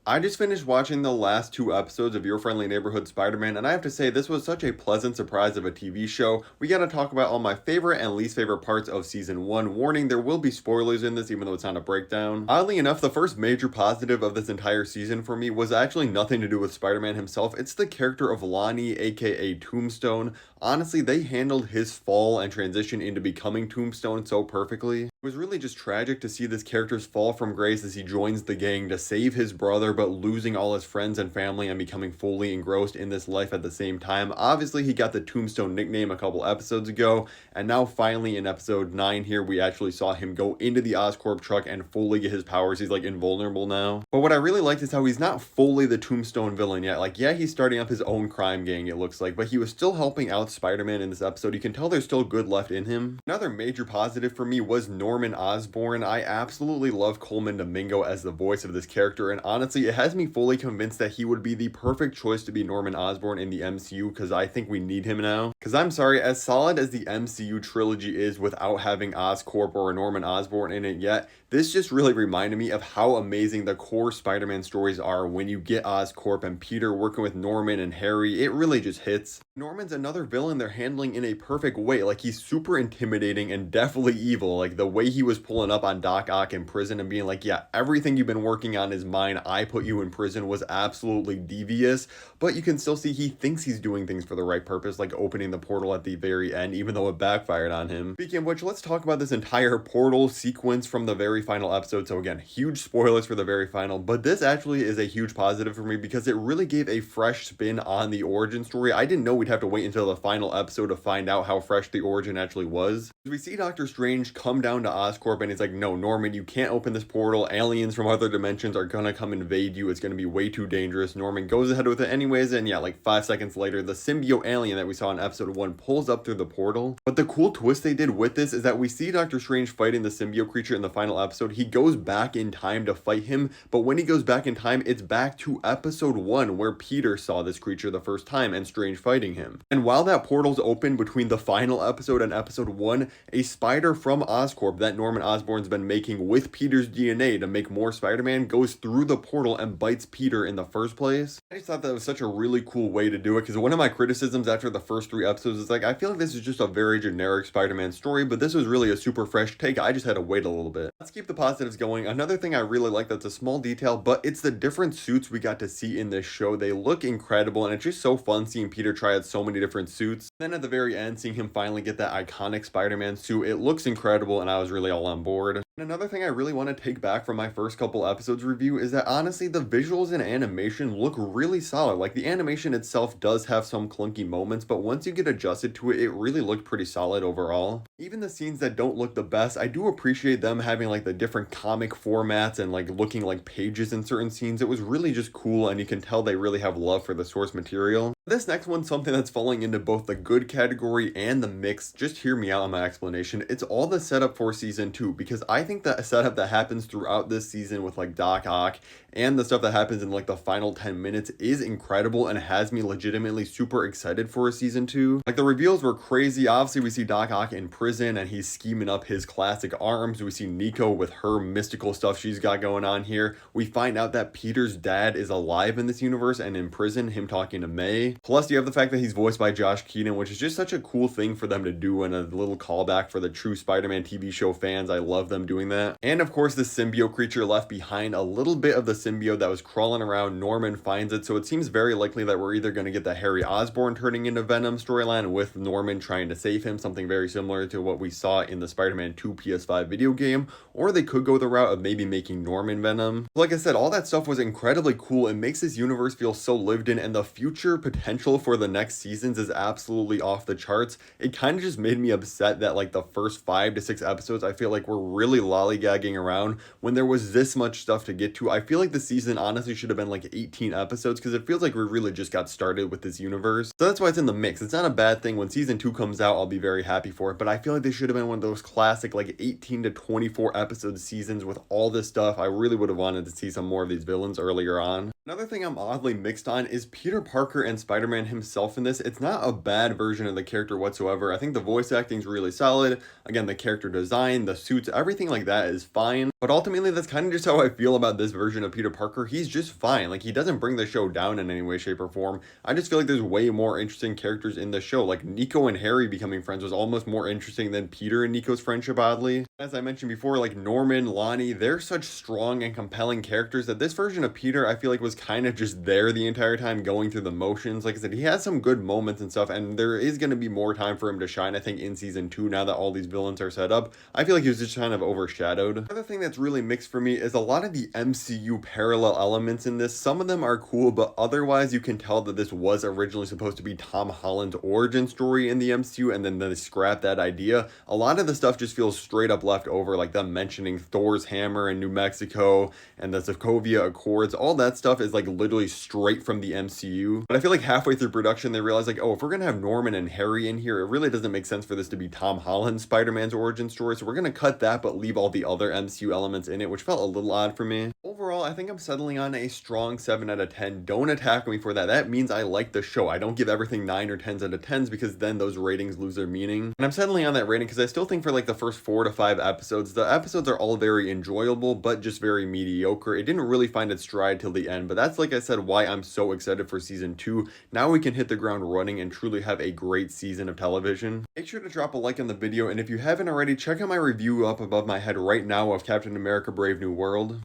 I just finished watching the last two episodes of Your Friendly Neighborhood Spider-Man, and I have to say, this was such a pleasant surprise of a TV show. We gotta talk about all my favorite and least favorite parts of season 1. Warning, there will be spoilers in this, even though it's not a breakdown. Oddly enough, the first major positive of this entire season for me was actually nothing to do with Spider-Man himself. It's the character of Lonnie, aka Tombstone. Honestly, they handled his fall and transition into becoming Tombstone so perfectly. It was really just tragic to see this character's fall from grace as he joins the gang to save his brother, but losing all his friends and family and becoming fully engrossed in this life at the same time. Obviously, he got the Tombstone nickname a couple episodes ago, and now finally in episode 9 here, we actually saw him go into the Oscorp truck and fully get his powers. He's like invulnerable now. But what I really liked is how he's not fully the Tombstone villain yet. Like, yeah, he's starting up his own crime gang, it looks like, but he was still helping out Spider-Man in this episode. You can tell there's still good left in him. Another major positive for me was Norman Osborn. I absolutely love Coleman Domingo as the voice of this character, and honestly, it has me fully convinced that he would be the perfect choice to be Norman Osborn in the MCU, because I think we need him now. Because I'm sorry, as solid as the MCU trilogy is without having Oscorp or a Norman Osborn in it yet, this just really reminded me of how amazing the core Spider-Man stories are when you get Oscorp and Peter working with Norman and Harry. It really just hits. Norman's another villain they're handling in a perfect way. Like, he's super intimidating and definitely evil. Like, the way he was pulling up on Doc Ock in prison and being like, yeah, everything you've been working on is mine, I put you in prison, was absolutely devious. But you can still see he thinks he's doing things for the right purpose, like opening the portal at the very end, even though it backfired on him. Speaking of which, let's talk about this entire portal sequence from the very final episode. So again, huge spoilers for the very final, but this actually is a huge positive for me because it really gave a fresh spin on the origin story. I didn't know we'd have to wait until the final episode to find out how fresh the origin actually was. We see Doctor Strange come down to Oscorp and he's like, no, Norman, you can't open this portal. Aliens from other dimensions are gonna come invade you. It's gonna be way too dangerous. Norman goes ahead with it anyways, and yeah, like 5 seconds later, the symbiote alien that we saw in episode 1 pulls up through the portal. But the cool twist they did with this is that we see Doctor Strange fighting the symbiote creature in the final episode. He goes back in time to fight him, but when he goes back in time, it's back to episode 1 where Peter saw this creature the first time and Strange fighting him. And while that portal's open between the final episode and episode 1, a spider from Oscorp that Norman Osborn's been making with Peter's DNA to make more Spider-Man goes through the portal and bites Peter in the first place. I just thought that was such a really cool way to do it, because one of my criticisms after the first 3 episodes is like, I feel like this is just a very generic Spider-Man story, but this was really a super fresh take. I just had to wait a little bit. Let's keep the positives going. Another thing I really like that's a small detail, but it's the different suits we got to see in this show. They look incredible, and it's just so fun seeing Peter try out so many different suits. Then at the very end, seeing him finally get that iconic Spider-Man suit, it looks incredible, and I was really all on board. And another thing I really want to take back from my first couple episodes review is that honestly the visuals and animation look really solid. Like, the animation itself does have some clunky moments, but once you get adjusted to it, it really looked pretty solid overall. Even the scenes that don't look the best, I do appreciate them having like the different comic formats and like looking like pages in certain scenes. It was really just cool, and you can tell they really have love for the source material. This next one's something that's falling into both the good category and the mix. Just hear me out on my explanation. It's all the setup for season 2, because I think the setup that happens throughout this season with like Doc Ock and the stuff that happens in like the final 10 minutes is incredible and has me legitimately super excited for a season 2. Like, the reveals were crazy. Obviously, we see Doc Ock in prison and he's scheming up his classic arms. We see Nico with her mystical stuff she's got going on here. We find out that Peter's dad is alive in this universe and in prison, him talking to May. Plus, you have the fact that he's voiced by Josh Keaton, which is just such a cool thing for them to do, and a little callback for the true Spider-Man TV show fans. I love them doing that. And of course, the symbiote creature left behind. A little bit of the symbiote that was crawling around, Norman finds it, so it seems very likely that we're either going to get the Harry Osborn turning into Venom storyline with Norman trying to save him, something very similar to what we saw in the Spider-Man 2 PS5 video game, or they could go the route of maybe making Norman Venom. Like I said, all that stuff was incredibly cool. It makes this universe feel so lived in, and the future potential for the next seasons is absolutely off the charts. It kind of just made me upset that like the first 5 to 6 episodes I feel like were really lollygagging around when there was this much stuff to get to. I feel like the season honestly should have been like 18 episodes, because it feels like we really just got started with this universe. So that's why it's in the mix. It's not a bad thing. When season 2 comes out, I'll be very happy for it, but I feel like they should have been one of those classic like 18 to 24 episode seasons with all this stuff. I really would have wanted to see some more of these villains earlier on. Another thing I'm oddly mixed on is Peter Parker and Spider-Man himself in this. It's not a bad version of the character whatsoever. I think the voice acting is really solid. Again, the character design, the suits, everything like that is fine. But ultimately, that's kind of just how I feel about this version of Peter Parker. He's just fine. Like, he doesn't bring the show down in any way, shape, or form. I just feel like there's way more interesting characters in the show. Like, Nico and Harry becoming friends was almost more interesting than Peter and Nico's friendship, oddly. As I mentioned before, like Norman, Lonnie, they're such strong and compelling characters that this version of Peter, I feel like, was kind of just there the entire time, going through the motions. Like I said, he has some good moments and stuff, and there is going to be more time for him to shine, I think, in season 2, now that all these villains are set up. I feel like he was just kind of overshadowed. Another thing that's really mixed for me is a lot of the MCU parallel elements in this. Some of them are cool, but otherwise you can tell that this was originally supposed to be Tom Holland's origin story in the MCU, and then they scrapped that idea. A lot of the stuff just feels straight up left over, like them mentioning Thor's hammer in New Mexico and the Sokovia Accords. All that stuff is like literally straight from the MCU. But I feel like halfway through production, they realized like, oh, if we're gonna have Norman and Harry in here, it really doesn't make sense for this to be Tom Holland's Spider-Man's origin story. So we're gonna cut that, but leave all the other MCU elements in it, which felt a little odd for me. Overall, I think I'm settling on a strong 7 out of 10. Don't attack me for that. That means I like the show. I don't give everything 9 or 10s out of 10s, because then those ratings lose their meaning. And I'm settling on that rating because I still think for like the first 4 to 5 episodes, the episodes are all very enjoyable, but just very mediocre. It didn't really find its stride till the end, but that's, like I said, why I'm so excited for season 2. Now we can hit the ground running and truly have a great season of television. Make sure to drop a like on the video, and if you haven't already, check out my review up above my head right now of Captain America: Brave New World.